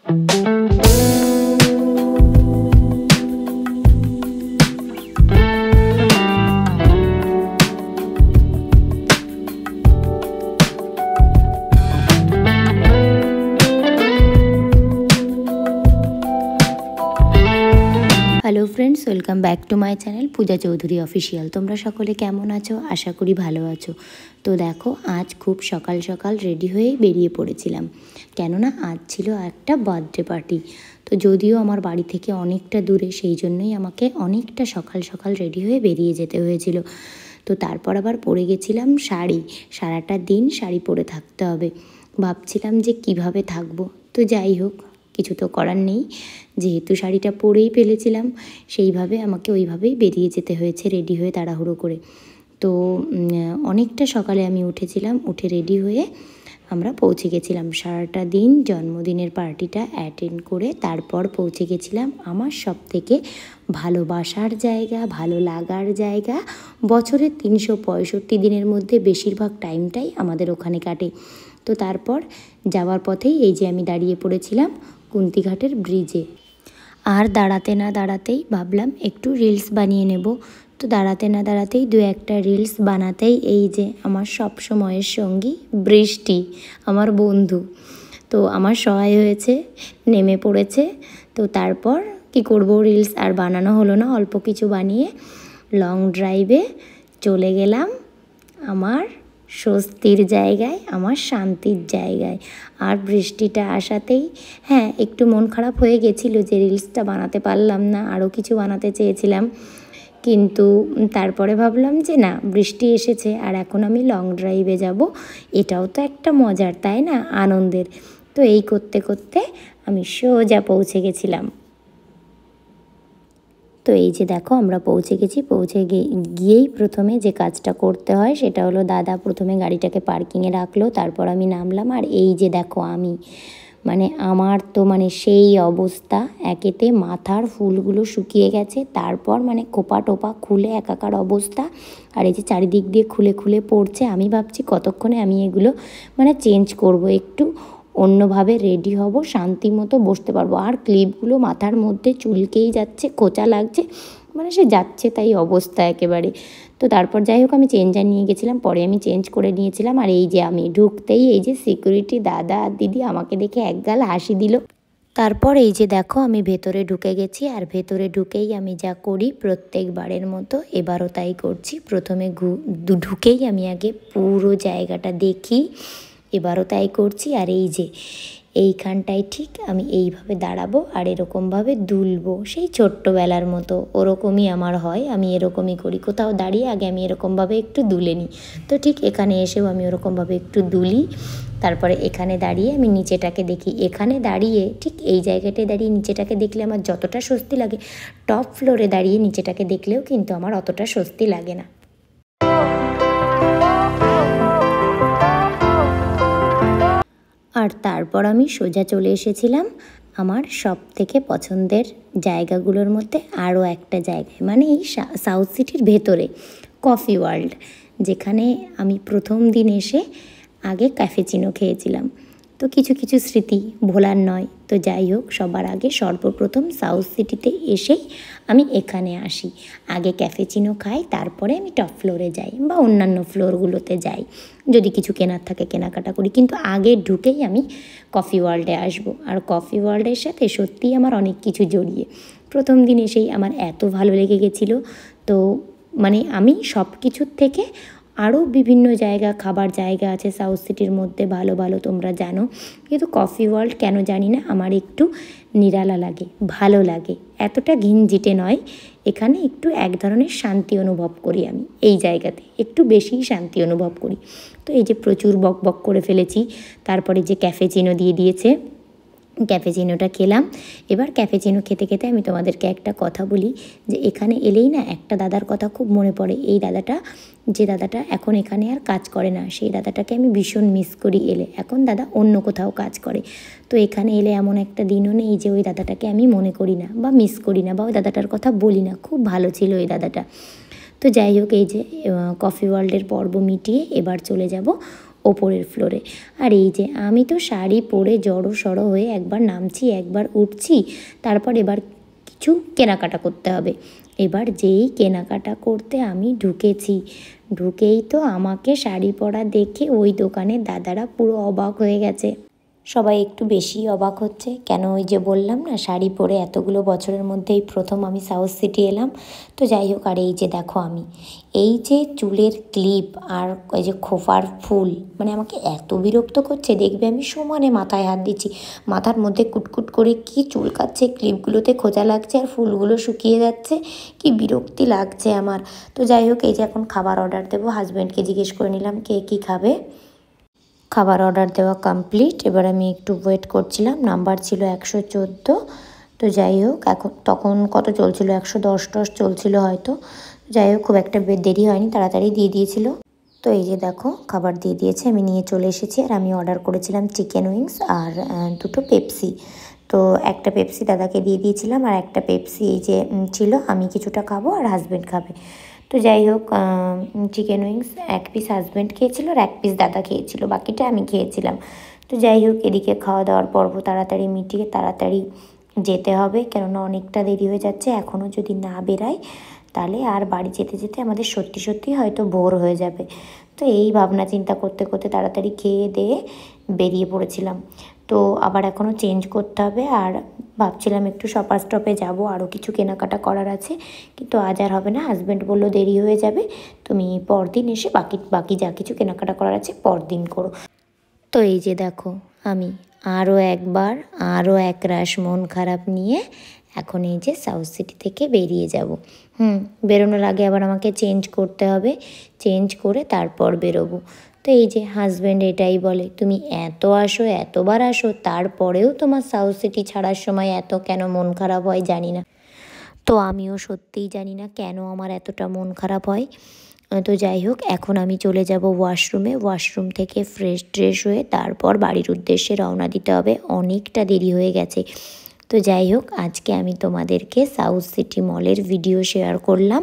Hello friends, welcome back to my channel Pooja Chaudhary official. तुम्हारा सकले केमन आछो? आशा करी भालो आछो। तो देखो आज खूब सकाल सकाल रेडी हये बेरिये पड़ेछिलाम, केनना आज छिलो एकटा बार्थडे पार्टी। तो जदिओ आमार बाड़ी थेके अनेकटा दूरे, सेई जोन्नोई आमाके अनेकटा सकाल सकाल रेडी हये बेरिये जेते हयेछिलो। तो तारपर आबार परे गेछिलाम शाड़ी, साराटा दिन शाड़ी परे थाकते हबे। भाबछिलाम जे किभाबे थाकबो, तो जाई होक কিছু তো করার নেই, যেহেতু শাড়িটা পরেই ফেলেছিলাম সেইভাবে আমাকে ওইভাবেই বেরিয়ে যেতে হয়েছে রেডি হয়ে তাড়াহুড়ো করে। তো অনেকটা সকালে আমি উঠেছিলাম, উঠে রেডি হয়ে আমরা পৌঁছে গেছিলাম। সারাটা দিন জন্মদিনের পার্টিটা অ্যাটেন্ড করে তারপর পৌঁছে গেছিলাম আমার সবথেকে ভালোবাসার জায়গা, ভালো লাগার জায়গা। বছরের 365 দিনের মধ্যে বেশিরভাগ টাইমটাই আমাদের ওখানে কাটে। তো তারপর যাওয়ার পথেই এই যে আমি দাঁড়িয়ে পড়েছিলাম কুন্তিঘাটের ব্রিজে। আর দাঁড়াতে না দাঁড়াতেই ভাবলাম একটু রিলস বানিয়ে নেব। তো দাঁড়াতে না দাঁড়াতেই দু একটা রিলস বানাতেই এই যে আমার সব সময়ের সঙ্গী বৃষ্টি, আমার বন্ধু, তো আমার সহায় হয়েছে, নেমে পড়েছে। তো তারপর কি করব, রিলস আর বানানো হলো না, অল্প কিছু বানিয়ে লং ড্রাইভে চলে গেলাম আমার স্বস্তির জায়গায়, আমার শান্তির জায়গায়। আর বৃষ্টিটা আসাতেই হ্যাঁ একটু মন খারাপ হয়ে গেছিলো যে রিলসটা বানাতে পারলাম না, আরও কিছু বানাতে চেয়েছিলাম। কিন্তু তারপরে ভাবলাম যে না, বৃষ্টি এসেছে আর এখন আমি লং ড্রাইভে যাব, এটাও তো একটা মজার, তাই না, আনন্দের। তো এই করতে করতে আমি সোজা পৌঁছে গেছিলাম। তো এই যে দেখো আমরা পৌঁছে গেছি। পৌঁছে গিয়েই প্রথমে যে কাজটা করতে হয় সেটা হলো দাদা প্রথমে গাড়িটাকে পার্কিংয়ে রাখলো, তারপর আমি নামলাম। আর এই যে দেখো আমি আমার তো সেই অবস্থা, একেতে মাথার ফুলগুলো শুকিয়ে গেছে, তারপর খোপা টোপা খুলে একাকার অবস্থা। আর এই যে চারিদিক দিয়ে খুলে খুলে পড়ছে। আমি ভাবছি কতক্ষণে আমি এগুলো চেঞ্জ করব, একটু অন্যভাবে রেডি হব, শান্তি মতো বসতে পারবো। আর ক্লিপগুলো মাথার মধ্যে চুলকেই যাচ্ছে, খোঁচা লাগছে, সে যাচ্ছে তাই অবস্থা একেবারে। তো তারপর যাই হোক আমি চেঞ্জার নিয়ে গেছিলাম, পরে আমি চেঞ্জ করে নিয়েছিলাম। আর এই যে আমি ঢুকতেই এই যে সিকিউরিটি দাদা আর দিদি আমাকে দেখে একগাল হাসি দিল। তারপর এই যে দেখো আমি ভেতরে ঢুকে গেছি। আর ভেতরে ঢুকেই আমি যা করি প্রত্যেকবারের মতো এবারও তাই করছি। প্রথমে ঢুকেই আমি আগে পুরো জায়গাটা দেখি, এবারও তাই করছি। আর এই যে এইখানটায় ঠিক আমি এইভাবে দাঁড়াবো আর এরকমভাবে দুলবো, সেই ছোট্টবেলার মতো ওরকমই আমার হয়, আমি এরকমই করি। কোথাও দাঁড়িয়ে আগে আমি এরকমভাবে একটু দুলে নিই। তো ঠিক এখানে এসেও আমি ওরকমভাবে একটু দুলি। তারপরে এখানে দাঁড়িয়ে আমি নিচেটাকে দেখি। এখানে দাঁড়িয়ে ঠিক এই জায়গাটায় দাঁড়িয়ে নিচেটাকে দেখলে আমার যতটা স্বস্তি লাগে, টপ ফ্লোরে দাঁড়িয়ে নিচেটাকে দেখলেও কিন্তু আমার অতটা স্বস্তি লাগে না। আর তারপর আমি সোজা চলে এসেছিলাম আমার সব থেকে পছন্দের জায়গাগুলোর মধ্যে আরও একটা জায়গায়, এই সাউথ সিটির ভেতরে কফি ওয়ার্ল্ড, যেখানে আমি প্রথম দিন এসে আগে ক্যাফেচিনো খেয়েছিলাম। তো কিছু কিছু স্মৃতি ভোলার নয়। তো যাই হোক, সবার আগে সর্বপ্রথম সাউথ সিটিতে এসেই আমি এখানে আসি, আগে ক্যাফেচিনো খাই, তারপরে আমি টপ ফ্লোরে যাই বা অন্যান্য ফ্লোরগুলোতে যাই, যদি কিছু কেনার থাকে কেনাকাটা করি, কিন্তু আগে ঢুকেই আমি কফি ওয়ার্ল্ডে আসবো। আর কফি ওয়ার্ল্ডের সাথে সত্যিই আমার অনেক কিছু জড়িয়ে। প্রথম দিন এসেই আমার এত ভালো লেগে গেছিলো। তো আমি সব কিছুর থেকে আরও বিভিন্ন জায়গা, খাবার জায়গা আছে সাউথ সিটির মধ্যে ভালো ভালো, তোমরা জানো, কিন্তু কফি ওয়ার্ল্ড কেন জানি না আমার একটু নিরালা লাগে, ভালো লাগে, এতটা ঘিঞ্জিটে নয়। এখানে একটু এক ধরনের শান্তি অনুভব করি আমি, এই জায়গাতে একটু বেশিই শান্তি অনুভব করি। তো এই যে প্রচুর বক বক করে ফেলেছি। তারপরে যে ক্যাফেচিনো দিয়ে দিয়েছে, ক্যাফেচিনোটা খেলাম। এবার ক্যাফেচিনো খেতে খেতে আমি তোমাদেরকে একটা কথা বলি, যে এখানে এলেই না একটা দাদার কথা খুব মনে পড়ে। এই দাদাটা, যে দাদাটা এখন এখানে আর কাজ করে না, সেই দাদাটাকে আমি ভীষণ মিস করি এলে। এখন দাদা অন্য কোথাও কাজ করে। তো এখানে এলে এমন একটা দিনও নেই যে ওই দাদাটাকে আমি মনে করি না বা মিস করি না বা ওই দাদাটার কথা বলি না। খুব ভালো ছিল ওই দাদাটা। তো যাই হোক, এই যে কফি ওয়ার্ল্ডের পর্ব মিটিয়ে এবার চলে যাব ওপরের ফ্লোরে। আর এই যে আমি তো শাড়ি পরে জড়ো সড়ো হয়ে একবার নামছি একবার উঠছি, তারপর এবার কিছু কেনাকাটা করতে হবে। এবার যেই কেনাকাটা করতে আমি ঢুকেছি, ঢুকেই তো আমাকে শাড়ি পরা দেখে ওই দোকানের দাদারা পুরো অবাক হয়ে গেছে। সবাই একটু বেশি অবাক হচ্ছে, কেন ওই যে বললাম না শাড়ি পরে এতগুলো বছরের মধ্যে এই প্রথম আমি সাউথ সিটি এলাম। তো যাই হোক, আর এই যে দেখো আমি এই যে চুলের ক্লিপ আর এই যে খোপার ফুল, মানে আমাকে এত বিরক্ত করছে, দেখবে আমি সমানে মাথায় হাত দিচ্ছি, মাথার মধ্যে কুটকুট করে কি চুলকাচ্ছে, ক্লিপগুলোতে খোঁজা লাগছে আর ফুলগুলো শুকিয়ে যাচ্ছে, কি বিরক্তি লাগছে আমার। তো যাই হোক, এই যে এখন খাবার অর্ডার দেবো, হাজব্যান্ডকে জিজ্ঞেস করে নিলাম কে কী খাবে। খাবার অর্ডার দেওয়া কমপ্লিট, এবার আমি একটু ওয়েট করছিলাম, নাম্বার ছিল 114। তো যাই হোক, এখন তখন কত চলছিল, 110 চলছিল হয়তো। যাই হোক, খুব একটা দেরি হয়নি, তাড়াতাড়ি দিয়ে দিয়েছিল। তো এই যে দেখো খাবার দিয়ে দিয়েছে, আমি নিয়ে চলে এসেছি। আর আমি অর্ডার করেছিলাম চিকেন উইংস আর দুটো পেপসি। তো একটা পেপসি দাদাকে দিয়ে দিয়েছিলাম, আর একটা পেপসি এই যে ছিল, আমি কিছুটা খাবো আর হাজব্যান্ড খাবে। তো যাই হোক, চিকেন উইংস 1 পিস হাজব্যান্ড খেয়েছিল আর 1 পিস দাদা খেয়েছিল, বাকিটা আমি খেয়েছিলাম। তো যাই হোক, এদিকে খাওয়া দাওয়ার পর্ব তাড়াতাড়ি মিটিয়ে তাড়াতাড়ি যেতে হবে, কেননা অনেকটা দেরি হয়ে যাচ্ছে। এখনও যদি না বেরাই তাহলে আর বাড়ি যেতে যেতে আমাদের সত্যি সত্যি হয়তো ভোর হয়ে যাবে। তো এই ভাবনা চিন্তা করতে করতে তাড়াতাড়ি খেয়ে দিয়ে বেরিয়ে পড়েছিলাম। তো আবার এখনও চেঞ্জ করতে হবে, আর ভাবছিলাম একটু শপার স্টপে যাব, আরও কিছু কেনাকাটা করার আছে, কিন্তু আজ আর হবে না। হাজব্যান্ড বললো দেরি হয়ে যাবে, তুমি পরদিন এসে বাকি যা কিছু কেনাকাটা করার আছে পরদিন করো। তো এই যে দেখো আমি আরও এক রাশ মন খারাপ নিয়ে এখন এই যে সাউথ সিটি থেকে বেরিয়ে যাব। বেরোনোর আগে আবার আমাকে চেঞ্জ করতে হবে, চেঞ্জ করে তারপর বেরোবো। তো এই যে হাজব্যান্ড এটাই বলে, তুমি এতবার আসো, তারপরেও তোমার সাউথ সিটি ছাড়ার সময় এত কেন মন খারাপ হয় জানি না। তো আমিও সত্যিই জানি না কেন আমার এতটা মন খারাপ হয়। তো যাই হোক, এখন আমি চলে যাব ওয়াশরুমে, ওয়াশরুম থেকে ফ্রেশ ট্রেশ হয়ে তারপর বাড়ির উদ্দেশ্যে রওনা দিতে হবে, অনেকটা দেরি হয়ে গেছে। তো যাই হোক, আজকে আমি তোমাদেরকে সাউথ সিটি মলের ভিডিও শেয়ার করলাম।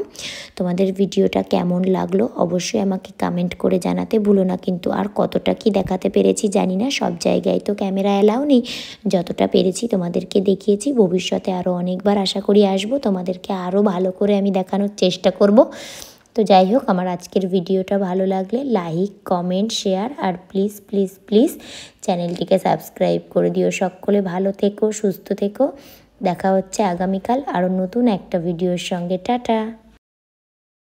তোমাদের ভিডিওটা কেমন লাগলো অবশ্যই আমাকে কমেন্ট করে জানাতে ভুলো না কিন্তু। আর কতটা কি দেখাতে পেরেছি জানি না, সব জায়গায় তো ক্যামেরা অ্যালাউ নেই, যতটা পেরেছি তোমাদেরকে দেখিয়েছি। ভবিষ্যতে আরও অনেকবার আশা করি আসবো, তোমাদেরকে আরও ভালো করে আমি দেখানোর চেষ্টা করব। তো যাই হোক, আমার আজকের ভিডিওটা ভালো লাগলে লাইক কমেন্ট শেয়ার আর প্লিজ প্লিজ প্লিজ চ্যানেলটিকে সাবস্ক্রাইব করে দিও। সকলে ভালো থেকো, সুস্থ থেকো। দেখা হচ্ছে আগামীকাল আরও নতুন একটা ভিডিওর সঙ্গে। টাটা।